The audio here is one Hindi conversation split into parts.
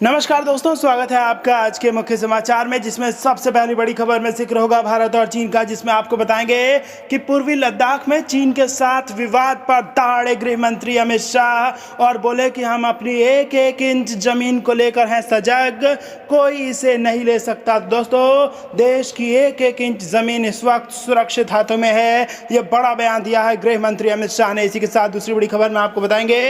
नमस्कार दोस्तों, स्वागत है आपका आज के मुख्य समाचार में, जिसमें सबसे पहली बड़ी खबर में जिक्र होगा भारत और चीन का, जिसमें आपको बताएंगे कि पूर्वी लद्दाख में चीन के साथ विवाद पर दहाड़े गृह मंत्री अमित शाह और बोले कि हम अपनी एक एक इंच जमीन को लेकर हैं सजग, कोई इसे नहीं ले सकता। दोस्तों, देश की एक एक इंच जमीन इस वक्त सुरक्षित हाथों में है, ये बड़ा बयान दिया है गृह मंत्री अमित शाह ने। इसी के साथ दूसरी बड़ी खबर में आपको बताएंगे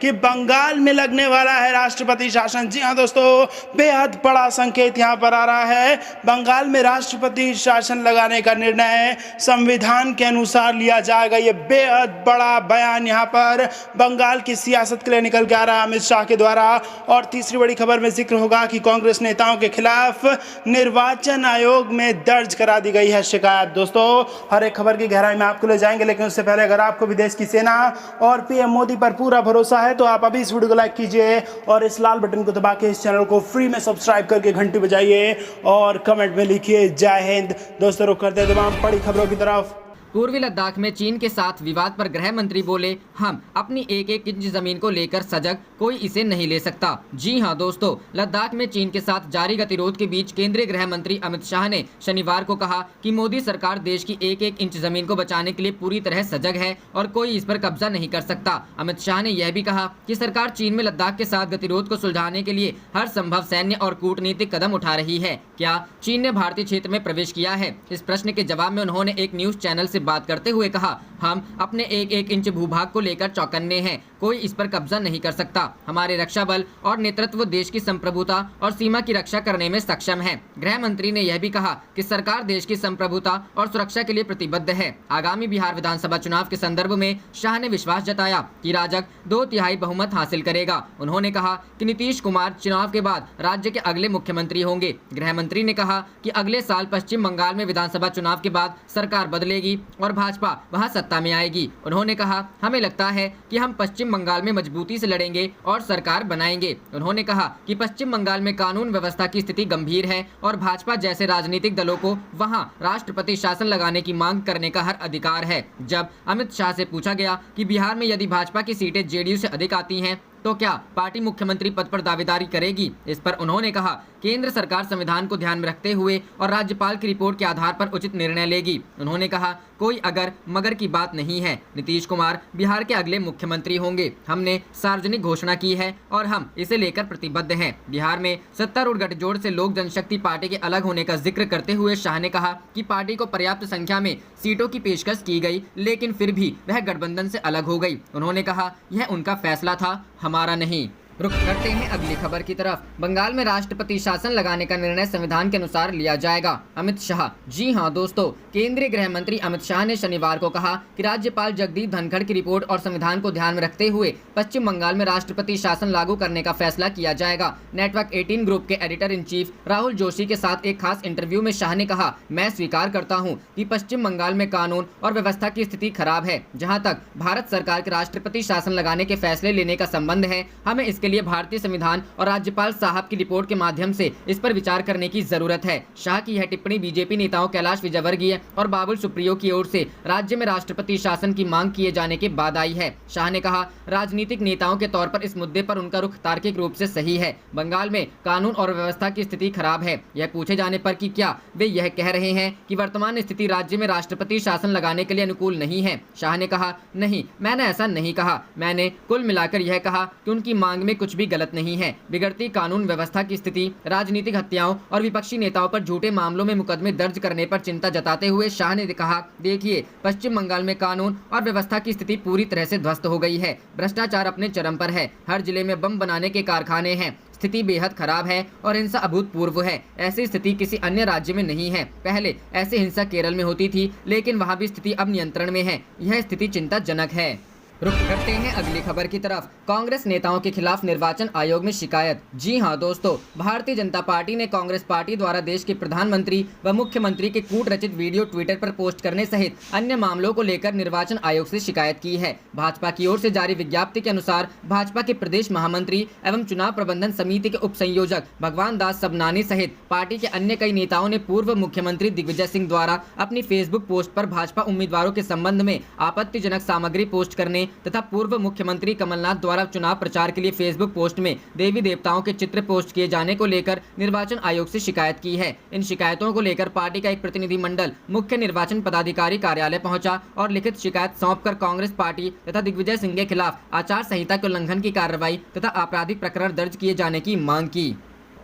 कि बंगाल में लगने वाला है राष्ट्रपति शासन। जी हाँ दोस्तों, बेहद बड़ा संकेत यहां पर आ रहा है। बंगाल में राष्ट्रपति शासन लगाने का निर्णय संविधान के अनुसार लिया जाएगा। यह बेहद बड़ा बयान यहां पर बंगाल की सियासत के लिए निकल के आ रहा है अमित शाह के द्वारा। और तीसरी बड़ी खबर में जिक्र होगा कि कांग्रेस नेताओं के खिलाफ निर्वाचन आयोग में दर्ज करा दी गई है शिकायत। दोस्तों, हर एक खबर की गहराई में आपको ले जाएंगे, लेकिन उससे पहले अगर आपको भी देश की सेना और पीएम मोदी पर पूरा भरोसा है तो आप अभी इस वीडियो को लाइक कीजिए और इस लाल बटन को दबा के इस चैनल को फ्री में सब्सक्राइब करके घंटी बजाइए और कमेंट में लिखिए जय हिंद। दोस्तों, रुक करते हैं तमाम बड़ी खबरों की तरफ। पूर्वी लद्दाख में चीन के साथ विवाद पर गृह मंत्री बोले, हम अपनी एक एक इंच जमीन को लेकर सजग, कोई इसे नहीं ले सकता। जी हां दोस्तों, लद्दाख में चीन के साथ जारी गतिरोध के बीच केंद्रीय गृह मंत्री अमित शाह ने शनिवार को कहा कि मोदी सरकार देश की एक एक इंच जमीन को बचाने के लिए पूरी तरह सजग है और कोई इस पर कब्जा नहीं कर सकता। अमित शाह ने यह भी कहा कि सरकार चीन में लद्दाख के साथ गतिरोध को सुलझाने के लिए हर संभव सैन्य और कूटनीतिक कदम उठा रही है। क्या चीन ने भारतीय क्षेत्र में प्रवेश किया है? इस प्रश्न के जवाब में उन्होंने एक न्यूज चैनल से बात करते हुए कहा, हम अपने एक एक इंच भूभाग को लेकर चौकन्ने हैं, कोई इस पर कब्जा नहीं कर सकता। हमारे रक्षा बल और नेतृत्व देश की संप्रभुता और सीमा की रक्षा करने में सक्षम है। गृह मंत्री ने यह भी कहा कि सरकार देश की संप्रभुता और सुरक्षा के लिए प्रतिबद्ध है। आगामी बिहार विधानसभा चुनाव के संदर्भ में शाह ने विश्वास जताया कि राजग 2/3 बहुमत हासिल करेगा। उन्होंने कहा कि नीतीश कुमार चुनाव के बाद राज्य के अगले मुख्यमंत्री होंगे। गृह मंत्री ने कहा कि अगले साल पश्चिम बंगाल में विधानसभा चुनाव के बाद सरकार बदलेगी और भाजपा वहां सत्ता में आएगी। उन्होंने कहा, हमें लगता है कि हम पश्चिम बंगाल में मजबूती से लड़ेंगे और सरकार बनाएंगे। उन्होंने कहा कि पश्चिम बंगाल में कानून व्यवस्था की स्थिति गंभीर है और भाजपा जैसे राजनीतिक दलों को वहां राष्ट्रपति शासन लगाने की मांग करने का हर अधिकार है। जब अमित शाह से पूछा गया कि बिहार में यदि भाजपा की सीटें जेडीयू से अधिक आती हैं तो क्या पार्टी मुख्यमंत्री पद पर दावेदारी करेगी, इस पर उन्होंने कहा, केंद्र सरकार संविधान को ध्यान में रखते हुए और राज्यपाल की रिपोर्ट के आधार पर उचित निर्णय लेगी। उन्होंने कहा, कोई अगर मगर की बात नहीं है। नीतीश कुमार बिहार के अगले मुख्यमंत्री होंगे। हमने सार्वजनिक घोषणा की है और हम इसे लेकर प्रतिबद्ध हैं। बिहार में सत्तारूढ़ गठजोड़ से लोक जनशक्ति पार्टी के अलग होने का जिक्र करते हुए शाह ने कहा कि पार्टी को पर्याप्त संख्या में सीटों की पेशकश की गई, लेकिन फिर भी वह गठबंधन से अलग हो गई। उन्होंने कहा, यह उनका फैसला था, हमारा नहीं। रुख करते हैं अगली खबर की तरफ। बंगाल में राष्ट्रपति शासन लगाने का निर्णय संविधान के अनुसार लिया जाएगा, अमित शाह। जी हां दोस्तों, केंद्रीय गृह मंत्री अमित शाह ने शनिवार को कहा कि राज्यपाल जगदीप धनखड़ की रिपोर्ट और संविधान को ध्यान में रखते हुए पश्चिम बंगाल में राष्ट्रपति शासन लागू करने का फैसला किया जाएगा। नेटवर्क 18 ग्रुप के editor in chief Rahul Joshi के साथ एक खास इंटरव्यू में शाह ने कहा, मैं स्वीकार करता हूँ कि पश्चिम बंगाल में कानून और व्यवस्था की स्थिति खराब है। जहाँ तक भारत सरकार के राष्ट्रपति शासन लगाने के फैसले लेने का संबंध है, हमें इसके लिए भारतीय संविधान और राज्यपाल साहब की रिपोर्ट के माध्यम से इस पर विचार करने की जरूरत है। शाह की यह टिप्पणी बीजेपी नेताओं कैलाश विजयवर्गीय और बाबुल सुप्रियो की ओर से राज्य में राष्ट्रपति शासन की मांग किए जाने के बाद आई है। शाह ने कहा, राजनीतिक नेताओं के तौर पर इस मुद्दे पर उनका रुख तार्किक रूप से सही है। बंगाल में कानून और व्यवस्था की स्थिति खराब है। यह पूछे जाने पर कि क्या वे यह कह रहे हैं कि वर्तमान स्थिति राज्य में राष्ट्रपति शासन लगाने के लिए अनुकूल नहीं है, शाह ने कहा, नहीं, मैंने ऐसा नहीं कहा। मैंने कुल मिलाकर यह कहा कि उनकी मांग में कुछ भी गलत नहीं है। बिगड़ती कानून व्यवस्था की स्थिति, राजनीतिक हत्याओं और विपक्षी नेताओं पर झूठे मामलों में मुकदमे दर्ज करने पर चिंता जताते हुए शाह ने कहा, देखिए, पश्चिम बंगाल में कानून और व्यवस्था की स्थिति पूरी तरह से ध्वस्त हो गई है। भ्रष्टाचार अपने चरम पर है। हर जिले में बम बनाने के कारखाने हैं। स्थिति बेहद खराब है और हिंसा अभूतपूर्व है। ऐसी स्थिति किसी अन्य राज्य में नहीं है। पहले ऐसी हिंसा केरल में होती थी, लेकिन वहां भी स्थिति अब नियंत्रण में है। यह स्थिति चिंताजनक है। रुख करते हैं अगली खबर की तरफ। कांग्रेस नेताओं के खिलाफ निर्वाचन आयोग में शिकायत। जी हां दोस्तों, भारतीय जनता पार्टी ने कांग्रेस पार्टी द्वारा देश के प्रधानमंत्री व मुख्यमंत्री के कूट रचित वीडियो ट्विटर पर पोस्ट करने सहित अन्य मामलों को लेकर निर्वाचन आयोग से शिकायत की है। भाजपा की ओर से जारी विज्ञप्ति के अनुसार भाजपा के प्रदेश महामंत्री एवं चुनाव प्रबंधन समिति के उप संयोजक भगवान दास सबनानी सहित पार्टी के अन्य कई नेताओं ने पूर्व मुख्यमंत्री दिग्विजय सिंह द्वारा अपनी फेसबुक पोस्ट पर भाजपा उम्मीदवारों के संबंध में आपत्तिजनक सामग्री पोस्ट करने तथा पूर्व मुख्यमंत्री कमलनाथ द्वारा चुनाव प्रचार के लिए फेसबुक पोस्ट में देवी देवताओं के चित्र पोस्ट किए जाने को लेकर निर्वाचन आयोग से शिकायत की है। इन शिकायतों को लेकर पार्टी का एक प्रतिनिधिमंडल मुख्य निर्वाचन पदाधिकारी कार्यालय पहुंचा और लिखित शिकायत सौंपकर कांग्रेस पार्टी तथा दिग्विजय सिंह के खिलाफ आचार संहिता के उल्लंघन की कार्रवाई तथा आपराधिक प्रकरण दर्ज किए जाने की मांग की।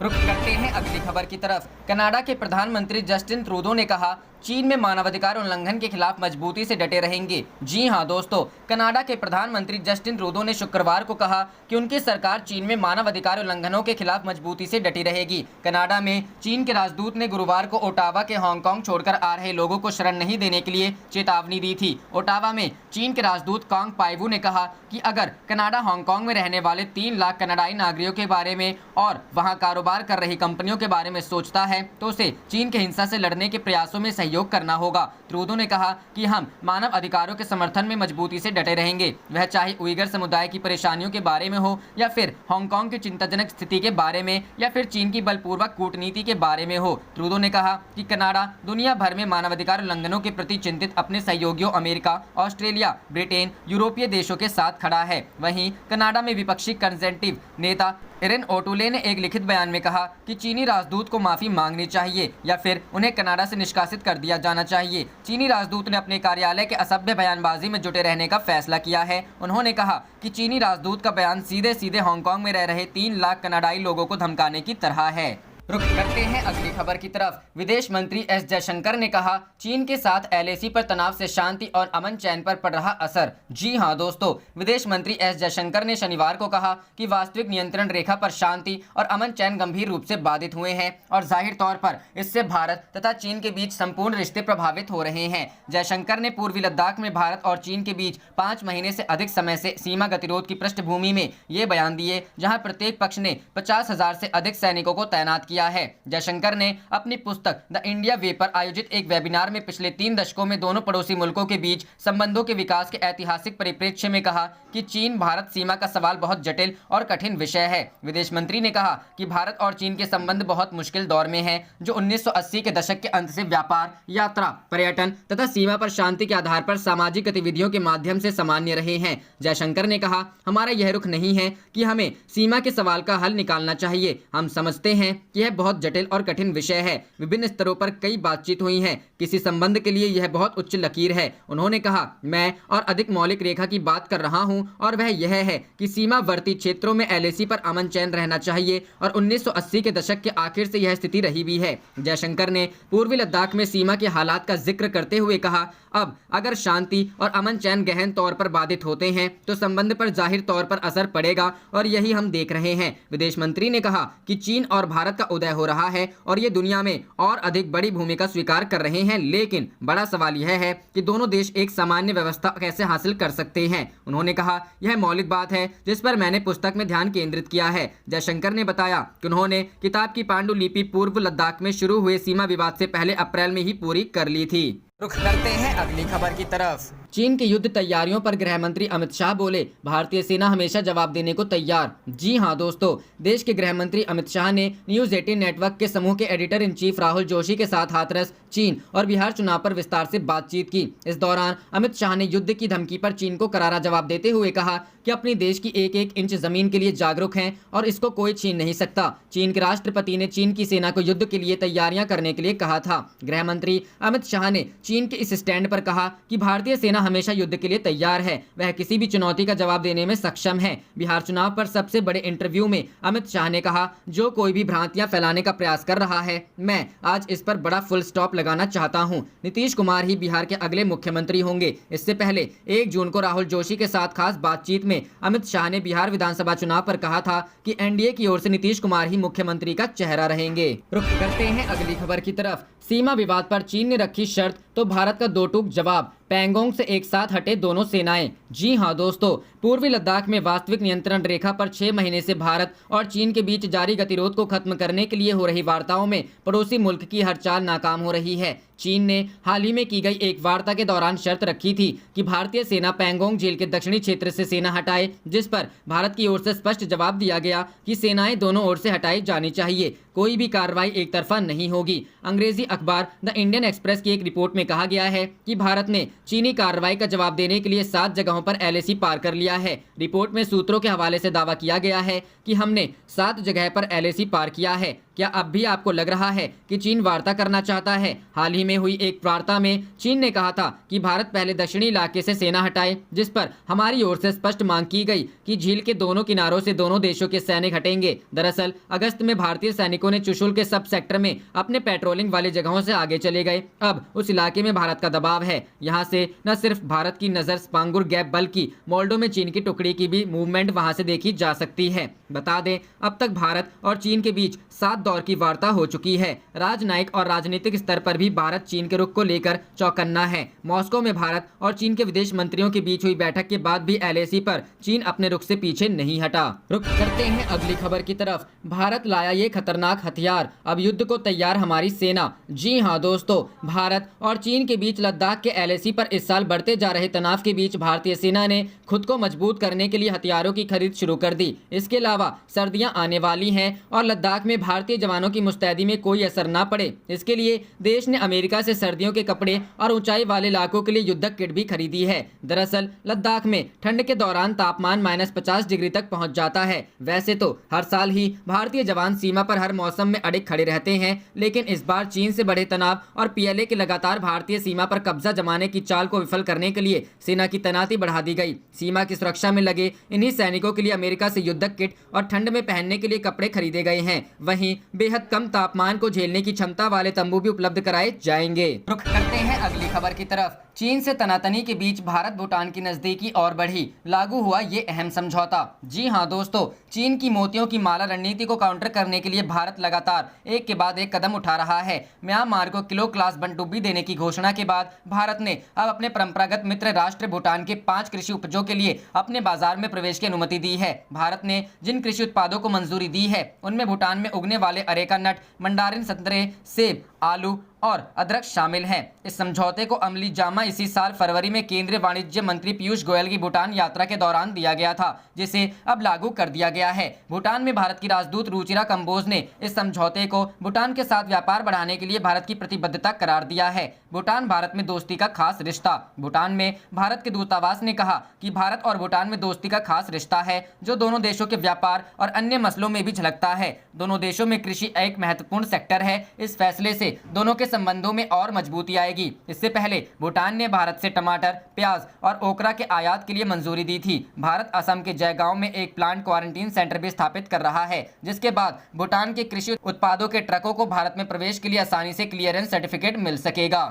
रुख करते हैं अगली खबर की तरफ। कनाडा के प्रधानमंत्री जस्टिन ट्रूडो ने कहा, चीन में मानवाधिकार उल्लंघन के खिलाफ मजबूती से डटे रहेंगे। जी हां दोस्तों, कनाडा के प्रधानमंत्री जस्टिन ट्रूडो ने शुक्रवार को कहा कि उनकी सरकार चीन में मानवाधिकार उल्लंघनों के खिलाफ मजबूती से डटी रहेगी। कनाडा में चीन के राजदूत ने गुरुवार को ओटावा के हांगकांग छोड़कर आ रहे लोगों को शरण नहीं देने के लिए चेतावनी दी थी। ओटावा में चीन के राजदूत कांग पाइवू ने कहा कि अगर कनाडा हांगकांग में रहने वाले 3 लाख कनाडाई नागरिकों के बारे में और वहां कारोबार कर रही कंपनियों के बारे में सोचता है तो उसे चीन के हिंसा से लड़ने के प्रयासों में सहयोग करना होगा। ट्रूडो ने कहा कि हम मानव अधिकारों के समर्थन में मजबूती से डटे रहेंगे, वह चाहे उइगर समुदाय की परेशानियों के बारे में हो या फिर हांगकांग की चिंताजनक स्थिति के बारे में या फिर चीन की बलपूर्वक कूटनीति के बारे में हो। ट्रूडो ने कहा कि कनाडा दुनिया भर में मानवाधिकार उल्लंघनों के प्रति चिंतित अपने सहयोगियों अमेरिका, ऑस्ट्रेलिया, ब्रिटेन, यूरोपीय देशों के साथ खड़ा है। वहीं कनाडा में विपक्षी कंजर्वेटिव नेता एरन ओटुले ने एक लिखित बयान में कहा कि चीनी राजदूत को माफी मांगनी चाहिए या फिर उन्हें कनाडा से निष्कासित कर दिया जाना चाहिए। चीनी राजदूत ने अपने कार्यालय के असभ्य बयानबाजी में जुटे रहने का फैसला किया है। उन्होंने कहा कि चीनी राजदूत का बयान सीधे सीधे हांगकांग में रह रहे 3 लाख कनाडाई लोगों को धमकाने की तरह है। रुख करते हैं अगली खबर की तरफ। विदेश मंत्री एस जयशंकर ने कहा, चीन के साथ एलएसी पर तनाव से शांति और अमन चैन पर पड़ रहा असर। जी हां दोस्तों, विदेश मंत्री एस जयशंकर ने शनिवार को कहा कि वास्तविक नियंत्रण रेखा पर शांति और अमन चैन गंभीर रूप से बाधित हुए हैं और जाहिर तौर पर इससे भारत तथा चीन के बीच संपूर्ण रिश्ते प्रभावित हो रहे हैं। जयशंकर ने पूर्वी लद्दाख में भारत और चीन के बीच 5 महीने से अधिक समय से सीमा गतिरोध की पृष्ठभूमि में ये बयान दिए, जहां प्रत्येक पक्ष ने 50,000 से अधिक सैनिकों को तैनात किया है। जयशंकर ने अपनी पुस्तक द इंडिया वे पर आयोजित एक वेबिनार में पिछले 3 दशकों में दोनों पड़ोसी मुल्कों के बीच संबंधों के विकास के ऐतिहासिक परिप्रेक्ष्य में कहा कि चीन भारत सीमा का सवाल बहुत जटिल और कठिन विषय है। विदेश मंत्री ने कहा कि भारत और चीन के संबंध बहुत मुश्किल दौर में हैं, जो 1980 के दशक के अंत से व्यापार, यात्रा, पर्यटन तथा सीमा पर शांति के आधार पर सामाजिक गतिविधियों के माध्यम से सामान्य रहे हैं। जयशंकर ने कहा, हमारा यह रुख नहीं है कि हमें सीमा के सवाल का हल निकालना चाहिए। हम समझते हैं कि यह बहुत जटिल और कठिन विषय है। विभिन्न स्तरों पर कई बातचीत हुई है। किसी संबंध के लिए यह बहुत उच्च लकीर है। उन्होंने कहा, मैं और अधिक मौलिक रेखा की बात कर रहा हूं और वह यह है कि सीमावर्ती क्षेत्रों में एलएसी पर अमन चैन रहना चाहिए और 1980 के दशक के आखिर से यह स्थिति रही भी है। जयशंकर ने पूर्वी लद्दाख में सीमा के हालात का जिक्र करते हुए कहा, अब अगर शांति और अमन चैन गहन तौर पर बाधित होते हैं तो संबंध पर जाहिर तौर पर असर पड़ेगा और यही हम देख रहे हैं। विदेश मंत्री ने कहा कि चीन और भारत का उदय हो रहा है और ये दुनिया में और अधिक बड़ी भूमिका स्वीकार कर रहे हैं, लेकिन बड़ा सवाल यह है कि दोनों देश एक सामान्य व्यवस्था कैसे हासिल कर सकते हैं। उन्होंने कहा, यह मौलिक बात है जिस पर मैंने पुस्तक में ध्यान केंद्रित किया है। जयशंकर ने बताया कि उन्होंने किताब की पांडुलिपि पूर्व लद्दाख में शुरू हुए सीमा विवाद से पहले अप्रैल में ही पूरी कर ली थी। रुख करते हैं अगली खबर की तरफ। चीन की युद्ध तैयारियों पर गृह मंत्री अमित शाह बोले, भारतीय सेना हमेशा जवाब देने को तैयार। जी हां दोस्तों, देश के गृह मंत्री अमित शाह ने न्यूज 18 नेटवर्क के समूह के editor in chief Rahul Joshi के साथ हाथरस, चीन और बिहार चुनाव पर विस्तार से बातचीत की। इस दौरान अमित शाह ने युद्ध की धमकी पर चीन को करारा जवाब देते हुए कहा कि अपने देश की एक एक इंच जमीन के लिए जागरूक हैं और इसको कोई छीन नहीं सकता। चीन के राष्ट्रपति ने चीन की सेना को युद्ध के लिए तैयारियां करने के लिए कहा था। गृह मंत्री अमित शाह ने चीन के इस स्टैंड पर कहा कि भारतीय सेना हमेशा युद्ध के लिए तैयार है, वह किसी भी चुनौती का जवाब देने में सक्षम है। बिहार चुनाव पर सबसे बड़े इंटरव्यू में अमित शाह ने कहा, जो कोई भी भ्रांतियां फैलाने का प्रयास कर रहा है, मैं आज इस पर बड़ा फुल स्टॉप लगाना चाहता हूं। नीतीश कुमार ही बिहार के अगले मुख्यमंत्री होंगे। इससे पहले 1 जून को राहुल जोशी के साथ खास बातचीत में अमित शाह ने बिहार विधानसभा चुनाव पर कहा था कि एनडीए की ओर से नीतीश कुमार ही मुख्यमंत्री का चेहरा रहेंगे। रुख करते हैं अगली खबर की तरफ। सीमा विवाद पर चीन ने रखी शर्त तो भारत का दो टूक जवाब, पैंगोंग से एक साथ हटे दोनों सेनाएं। जी हां दोस्तों, पूर्वी लद्दाख में वास्तविक नियंत्रण रेखा पर 6 महीने से भारत और चीन के बीच जारी गतिरोध को खत्म करने के लिए हो रही वार्ताओं में पड़ोसी मुल्क की हर चाल नाकाम हो रही है। चीन ने हाल ही में की गई एक वार्ता के दौरान शर्त रखी थी कि भारतीय सेना पैंगोंग झील के दक्षिणी क्षेत्र से सेना हटाए, जिस पर भारत की ओर से स्पष्ट जवाब दिया गया कि सेनाएं दोनों ओर से हटाई जानी चाहिए, कोई भी कार्रवाई एक तरफा नहीं होगी। अंग्रेजी अखबार द इंडियन एक्सप्रेस की एक रिपोर्ट में कहा गया है कि भारत ने चीनी कार्रवाई का जवाब देने के लिए 7 जगहों पर LAC पार कर लिया है। रिपोर्ट में सूत्रों के हवाले से दावा किया गया है कि हमने 7 जगह पर LAC पार किया है। क्या अब भी आपको लग रहा है कि चीन वार्ता करना चाहता है? हाल ही में हुई एक वार्ता में चीन ने कहा था कि भारत पहले दक्षिणी इलाके से सेना हटाए, जिस पर हमारी ओर से स्पष्ट मांग की गई कि झील के दोनों किनारों से दोनों देशों के सैनिक हटेंगे। दरअसल अगस्त में भारतीय सैनिकों ने चुशुल के सब सेक्टर में अपने पेट्रोलिंग वाली जगहों से आगे चले गए। अब उस इलाके में भारत का दबाव है। यहाँ से न सिर्फ भारत की नजर स्पांगुर गैप बल्कि मोल्डो में चीन की टुकड़ी की भी मूवमेंट वहां से देखी जा सकती है। बता दें, अब तक भारत और चीन के बीच 7 दौर की वार्ता हो चुकी है। राजनयिक और राजनीतिक स्तर पर भी भारत चीन के रुख को लेकर चौकन्ना है। मॉस्को में भारत और चीन के विदेश मंत्रियों के बीच हुई बैठक के बाद भी LAC पर चीन अपने रुख से पीछे नहीं हटा। रुख करते हैं अगली खबर की तरफ। भारत लाया ये खतरनाक हथियार, अब युद्ध को तैयार हमारी सेना। जी हाँ दोस्तों, भारत और चीन के बीच लद्दाख के LAC पर इस साल बढ़ते जा रहे तनाव के बीच भारतीय सेना ने खुद को मजबूत करने के लिए हथियारों की खरीद शुरू कर दी। इसके अलावा सर्दियां आने वाली हैं और लद्दाख में भारतीय जवानों की मुस्तैदी में कोई असर ना पड़े, इसके लिए देश ने अमेरिका से सर्दियों के कपड़े और ऊंचाई वाले इलाकों के लिए युद्धक किट भी खरीदी है। दरअसल लद्दाख में ठंड के दौरान तापमान -50 डिग्री तक पहुंच जाता है। वैसे तो हर साल ही भारतीय जवान सीमा पर हर मौसम में अड़िग खड़े रहते हैं, लेकिन इस बार चीन से बढ़े तनाव और PLA के लगातार भारतीय सीमा पर कब्जा जमाने की चाल को विफल करने के लिए सेना की तैनाती बढ़ा दी गई। सीमा की सुरक्षा में लगे इन्हीं सैनिकों के लिए अमेरिका से युद्धक किट और ठंड में पहनने के लिए कपड़े खरीदे गए हैं। वहीं बेहद कम तापमान को झेलने की क्षमता वाले तंबू भी उपलब्ध कराए जाएंगे। रुख करते हैं अगली खबर की तरफ। चीन से तनातनी के बीच भारत भूटान की नजदीकी और बढ़ी, लागू हुआ ये अहम समझौता। जी हां दोस्तों, चीन की मोतियों की माला रणनीति को काउंटर करने के लिए भारत लगातार एक के बाद एक कदम उठा रहा है। म्यांमार को किलो क्लास बनटुब्बी देने की घोषणा के बाद भारत ने अब अपने परंपरागत मित्र राष्ट्र भूटान के 5 कृषि उपजों के लिए अपने बाजार में प्रवेश की अनुमति दी है। भारत ने जिन कृषि उत्पादों को मंजूरी दी है उनमें भूटान में उगने वाले अरेका नट, मंडारिन संतरे, सेब, आलू और अदरक शामिल हैं। इस समझौते को अमली जामा इसी साल फरवरी में केंद्रीय वाणिज्य मंत्री पीयूष गोयल की भूटान यात्रा के दौरान दिया गया था, जिसे अब लागू कर दिया गया है। भूटान में भारत की राजदूत रुचिरा कंबोज ने इस समझौते को भूटान के साथ व्यापार बढ़ाने के लिए भारत की प्रतिबद्धता करार दिया है। भूटान भारत में दोस्ती का खास रिश्ता। भूटान में भारत के दूतावास ने कहा कि भारत और भूटान में दोस्ती का खास रिश्ता है, जो दोनों देशों के व्यापार और अन्य मसलों में भी झलकता है। दोनों देशों में कृषि एक महत्वपूर्ण सेक्टर है। इस फैसले से दोनों के संबंधों में और मजबूती आएगी। इससे पहले भूटान ने भारत से टमाटर, प्याज और ओकरा के आयात के लिए मंजूरी दी थी। भारत असम के जयगांव में एक प्लांट क्वारंटीन सेंटर भी स्थापित कर रहा है, जिसके बाद भूटान के कृषि उत्पादों के ट्रकों को भारत में प्रवेश के लिए आसानी से क्लियरेंस सर्टिफिकेट मिल सकेगा।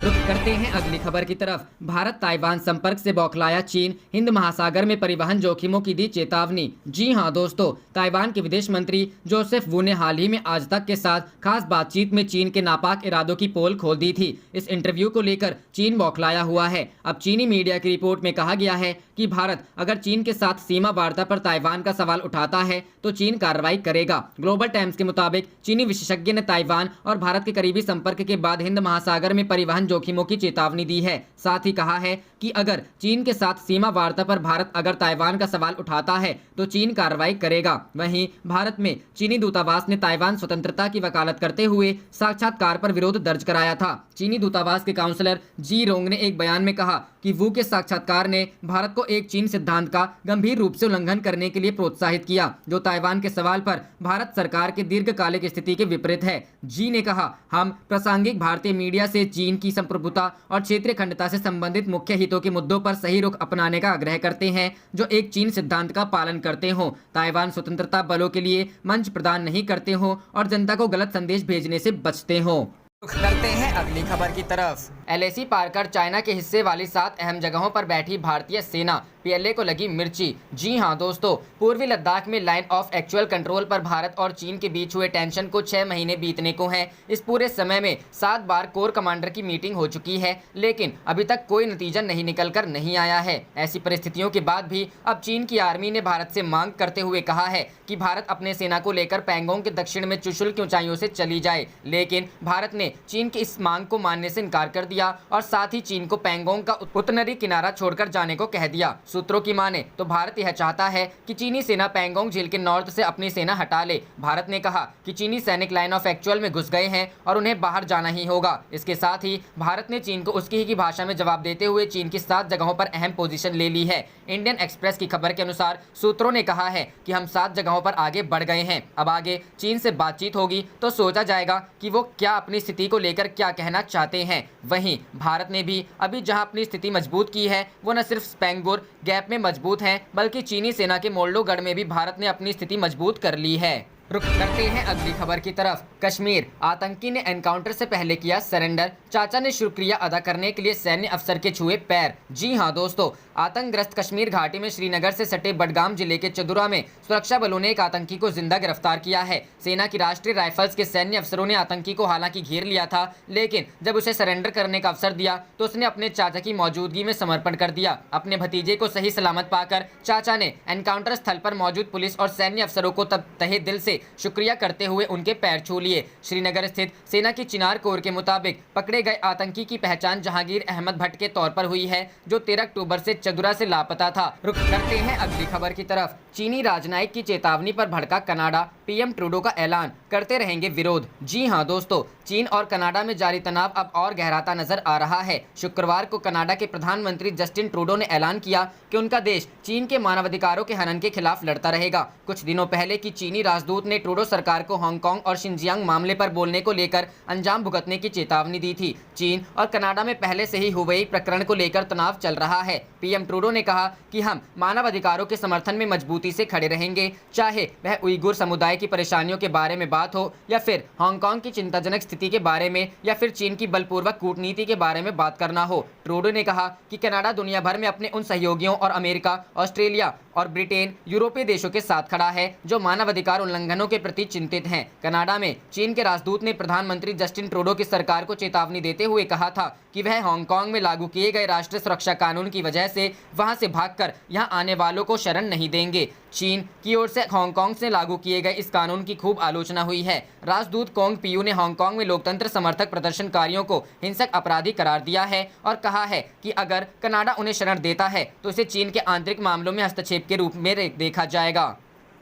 रुख करते हैं अगली खबर की तरफ। भारत ताइवान संपर्क से बौखलाया चीन, हिंद महासागर में परिवहन जोखिमों की दी चेतावनी। जी हां दोस्तों, ताइवान के विदेश मंत्री जोसेफ वू ने हाल ही में आज तक के साथ खास बातचीत में चीन के नापाक इरादों की पोल खोल दी थी। इस इंटरव्यू को लेकर चीन बौखलाया हुआ है। अब चीनी मीडिया की रिपोर्ट में कहा गया है कि भारत अगर चीन के साथ सीमा वार्ता पर ताइवान का सवाल उठाता है तो चीन कार्रवाई करेगा। ग्लोबल टाइम्स के मुताबिक चीनी विशेषज्ञ ने ताइवान और भारत के करीबी संपर्क के बाद हिंद महासागर में परिवहन जोखिमों की चेतावनी दी है। साथ ही कहा है कि अगर चीन के साथ सीमा वार्ता पर भारत अगर ताइवान का सवाल उठाता है तो चीन कार्रवाई करेगा। वहीं भारत में चीनी दूतावास ने ताइवान स्वतंत्रता की वकालत करते हुए साक्षात्कार पर विरोध दर्ज कराया था। चीनी दूतावास के काउंसलर जी रोंग ने एक बयान में कहा कि वू के साक्षात्कार ने भारत को एक चीन सिद्धांत का गंभीर रूप से उल्लंघन करने के लिए प्रोत्साहित किया, जो ताइवान के सवाल पर भारत सरकार के दीर्घकालिक स्थिति के विपरीत है। जी ने कहा, हम प्रासंगिक भारतीय मीडिया से चीन की संप्रभुता और क्षेत्रीय अखंडता से संबंधित मुख्य हितों के मुद्दों पर सही रुख अपनाने का आग्रह करते हैं, जो एक चीन सिद्धांत का पालन करते हों, ताइवान स्वतंत्रता बलों के लिए मंच प्रदान नहीं करते हों और जनता को गलत संदेश भेजने से बचते हों। करते हैं अगली खबर की तरफ। LAC पार कर चाइना के हिस्से वाली 7 अहम जगहों पर बैठी भारतीय सेना, PLA को लगी मिर्ची। जी हां दोस्तों, पूर्वी लद्दाख में लाइन ऑफ एक्चुअल कंट्रोल पर भारत और चीन के बीच हुए टेंशन को 6 महीने बीतने को हैं। इस पूरे समय में 7 बार कोर कमांडर की मीटिंग हो चुकी है, लेकिन अभी तक कोई नतीजा निकल कर नहीं आया है। ऐसी परिस्थितियों के बाद भी अब चीन की आर्मी ने भारत से मांग करते हुए कहा है कि भारत अपने सेना को लेकर पैंगोंग के दक्षिण में चुशुल की ऊंचाइयों से चली जाए, लेकिन भारत ने ने चीन की इस मांग को मानने से इनकार कर दिया और साथ ही चीन को पैंगोंग का उत्तरी किनारा छोड़कर जाने को कह दिया। सूत्रों की माने तो भारत यह चाहता है कि चीनी सेना पैंगोंग झील के नॉर्थ से अपनी सेना हटा ले। भारत ने कहा कि चीनी सैनिक लाइन ऑफ एक्चुअल में घुस गए हैं और उन्हें बाहर जाना ही होगा। इसके साथ ही भारत ने चीन को उसकी ही की भाषा में जवाब देते हुए चीन की 7 जगहों पर अहम पोजीशन ले ली है। इंडियन एक्सप्रेस की खबर के अनुसार सूत्रों ने कहा है कि हम 7 जगहों पर आगे बढ़ गए हैं। अब आगे चीन से बातचीत होगी तो सोचा जाएगा कि वो क्या अपनी स्थिति को लेकर क्या कहना चाहते हैं। वहीं भारत ने भी अभी जहां अपनी स्थिति मजबूत की है वो न सिर्फ स्पैंगबोर गैप में मजबूत है बल्कि चीनी सेना के मोल्डोगढ़ में भी भारत ने अपनी स्थिति मजबूत कर ली है। रुक करते हैं अगली खबर की तरफ। कश्मीर आतंकी ने एनकाउंटर से पहले किया सरेंडर, चाचा ने शुक्रिया अदा करने के लिए सैन्य अफसर के छुए पैर। जी हां दोस्तों, आतंकग्रस्त कश्मीर घाटी में श्रीनगर से सटे बडगाम जिले के चदुरा में सुरक्षा बलों ने एक आतंकी को जिंदा गिरफ्तार किया है। सेना की राष्ट्रीय राइफल्स के सैन्य अफसरों ने आतंकी को हालांकि घेर लिया था, लेकिन जब उसे सरेंडर करने का अवसर दिया तो उसने अपने चाचा की मौजूदगी में समर्पण कर दिया। अपने भतीजे को सही सलामत पाकर चाचा ने एनकाउंटर स्थल पर मौजूद पुलिस और सैन्य अफसरों को तब तहे दिल से शुक्रिया करते हुए उनके पैर छू लिए। श्रीनगर स्थित सेना की चिनार कोर के मुताबिक पकड़े गए आतंकी की पहचान जहांगीर अहमद भट्ट के तौर पर हुई है, जो 13 अक्टूबर से चदुरा से लापता था। रुक करते हैं अगली खबर की तरफ। चीनी राजनयिक की चेतावनी पर भड़का कनाडा, पीएम ट्रूडो का ऐलान, करते रहेंगे विरोध। जी हां दोस्तों, चीन और कनाडा में जारी तनाव अब और गहराता नजर आ रहा है। शुक्रवार को कनाडा के प्रधानमंत्री जस्टिन ट्रूडो ने ऐलान किया कि उनका देश चीन के मानवाधिकारों के हनन के खिलाफ लड़ता रहेगा। कुछ दिनों पहले की चीनी राजदूत ने ट्रूडो सरकार को हांगकांग और शिनजियांग मामले पर बोलने को लेकर अंजाम भुगतने की चेतावनी दी थी। चीन और कनाडा में पहले से ही हुबेई प्रकरण को लेकर तनाव चल रहा है। पीएम ट्रूडो ने कहा कि हम मानवाधिकारों के समर्थन में मजबूती से खड़े रहेंगे, चाहे वह उइगुर समुदाय की परेशानियों के बारे में बात हो या फिर हांगकांग की चिंताजनक स्थिति के बारे में या फिर चीन की बलपूर्वक कूटनीति के बारे में बात करना हो। ट्रूडो ने कहा कि कनाडा दुनिया भर में अपने उन सहयोगियों और अमेरिका, ऑस्ट्रेलिया और ब्रिटेन, यूरोपीय देशों के साथ खड़ा है जो मानवाधिकार उल्लंघनों के प्रति चिंतित हैं। कनाडा में चीन के राजदूत ने प्रधानमंत्री जस्टिन ट्रूडो की सरकार को चेतावनी देते हुए कहा था कि वह हांगकांग में लागू किए गए राष्ट्रीय सुरक्षा कानून की वजह से वहां से भागकर यहां आने वालों को शरण नहीं देंगे। चीन की ओर से हांगकांग से लागू किए गए इस कानून की खूब आलोचना हुई है। राजदूत कोंग पियू ने हांगकांग में लोकतंत्र समर्थक प्रदर्शनकारियों को हिंसक अपराधी करार दिया है और कहा है कि अगर कनाडा उन्हें शरण देता है तो इसे चीन के आंतरिक मामलों में हस्तक्षेप के रूप में देखा जाएगा।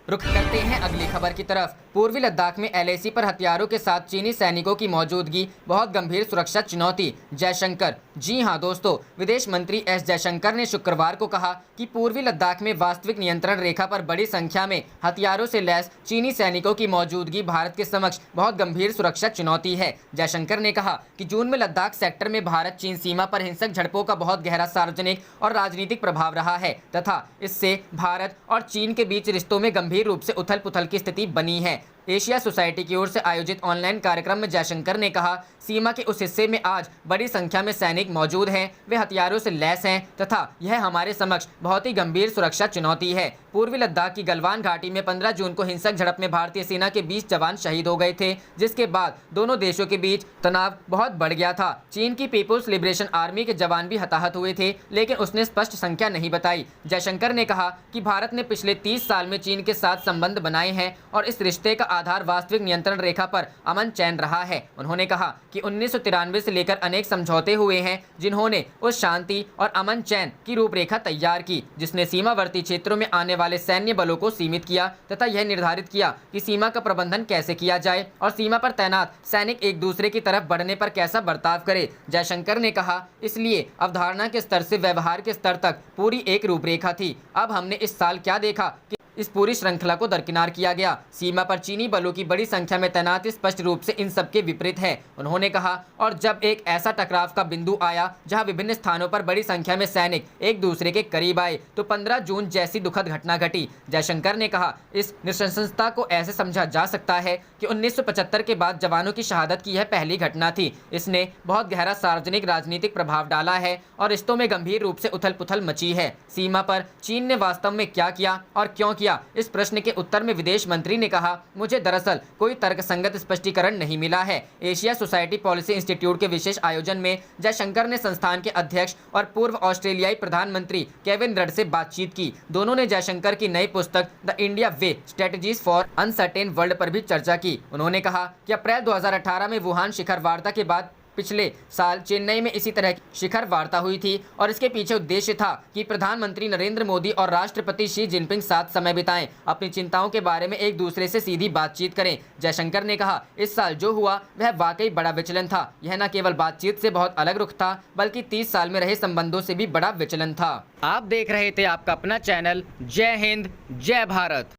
रुख करते हैं अगली खबर की तरफ। पूर्वी लद्दाख में एलएसी पर हथियारों के साथ चीनी सैनिकों की मौजूदगी बहुत गंभीर सुरक्षा चुनौती, जयशंकर। जी हां दोस्तों, विदेश मंत्री एस जयशंकर ने शुक्रवार को कहा कि पूर्वी लद्दाख में वास्तविक नियंत्रण रेखा पर बड़ी संख्या में हथियारों से लैस चीनी सैनिकों की मौजूदगी भारत के समक्ष बहुत गंभीर सुरक्षा चुनौती है। जयशंकर ने कहा कि जून में लद्दाख सेक्टर में भारत चीन सीमा पर हिंसक झड़पों का बहुत गहरा सार्वजनिक और राजनीतिक प्रभाव रहा है तथा इससे भारत और चीन के बीच रिश्तों में गंभीर रूप से उथल पुथल की स्थिति बनी है। एशिया सोसाइटी की ओर से आयोजित ऑनलाइन कार्यक्रम में जयशंकर ने कहा, सीमा के उस हिस्से में आज बड़ी संख्या में सैनिक मौजूद हैं, वे हथियारों से लैस हैं तथा यह हमारे समक्ष बहुत ही गंभीर सुरक्षा चुनौती है। पूर्वी लद्दाख की गलवान घाटी में 15 जून को हिंसक झड़प में भारतीय सेना के 20 जवान शहीद हो गए थे, जिसके बाद दोनों देशों के बीच तनाव बहुत बढ़ गया था। चीन की पीपुल्स लिबरेशन आर्मी के जवान भी हताहत हुए थे, लेकिन उसने स्पष्ट संख्या नहीं बताई। जयशंकर ने कहा कि भारत ने पिछले 30 साल में चीन के साथ संबंध बनाए हैं और इस रिश्ते का आधार वास्तविक नियंत्रण रेखा पर अमन चैन रहा है। उन्होंने कहा कि 1993 से लेकर अनेक समझौते हुए हैं जिन्होंने उस शांति और अमन चैन की रूपरेखा तैयार की, जिसने सीमावर्ती क्षेत्रों में आने वाले सैन्य बलों को सीमित किया तथा यह निर्धारित किया कि सीमा का प्रबंधन कैसे किया जाए और सीमा पर तैनात सैनिक एक दूसरे की तरफ बढ़ने पर कैसा बर्ताव करे। जयशंकर ने कहा, इसलिए अवधारणा के स्तर से व्यवहार के स्तर तक पूरी एक रूपरेखा थी। अब हमने इस साल क्या देखा कि इस पूरी श्रृंखला को दरकिनार किया गया। सीमा पर चीनी बलों की बड़ी संख्या में तैनाती स्पष्ट रूप से इन सब के विपरीत है। उन्होंने कहा, और जब एक ऐसा टकराव का बिंदु आया जहां विभिन्न स्थानों पर बड़ी संख्या में सैनिक एक दूसरे के करीब आए तो 15 जून जैसी दुखद घटना घटी। जयशंकर ने कहा, इस नृशंसता को ऐसे समझा जा सकता है कि 1975 के बाद जवानों की शहादत की यह पहली घटना थी। इसने बहुत गहरा सार्वजनिक राजनीतिक प्रभाव डाला है और रिश्तों में गंभीर रूप से उथल पुथल मची है। सीमा पर चीन ने वास्तव में क्या किया और क्यों किया, किया। इस प्रश्न के उत्तर में विदेश मंत्री ने कहा, मुझे दरअसल कोई तर्कसंगत स्पष्टीकरण नहीं मिला है। एशिया सोसाइटी पॉलिसी इंस्टीट्यूट के विशेष आयोजन में जयशंकर ने संस्थान के अध्यक्ष और पूर्व ऑस्ट्रेलियाई प्रधानमंत्री केविन रड से बातचीत की। दोनों ने जयशंकर की नई पुस्तक the India way strategies for uncertain world पर भी चर्चा की। उन्होंने कहा कि अप्रैल 2018 में वुहान शिखर वार्ता के बाद पिछले साल चेन्नई में इसी तरह की शिखर वार्ता हुई थी और इसके पीछे उद्देश्य था कि प्रधानमंत्री नरेंद्र मोदी और राष्ट्रपति शी जिनपिंग साथ समय बिताएं, अपनी चिंताओं के बारे में एक दूसरे से सीधी बातचीत करें। जयशंकर ने कहा, इस साल जो हुआ वह वाकई बड़ा विचलन था। यह न केवल बातचीत से बहुत अलग रुख था बल्कि 30 साल में रहे संबंधों से भी बड़ा विचलन था। आप देख रहे थे आपका अपना चैनल जय हिंद जय भारत।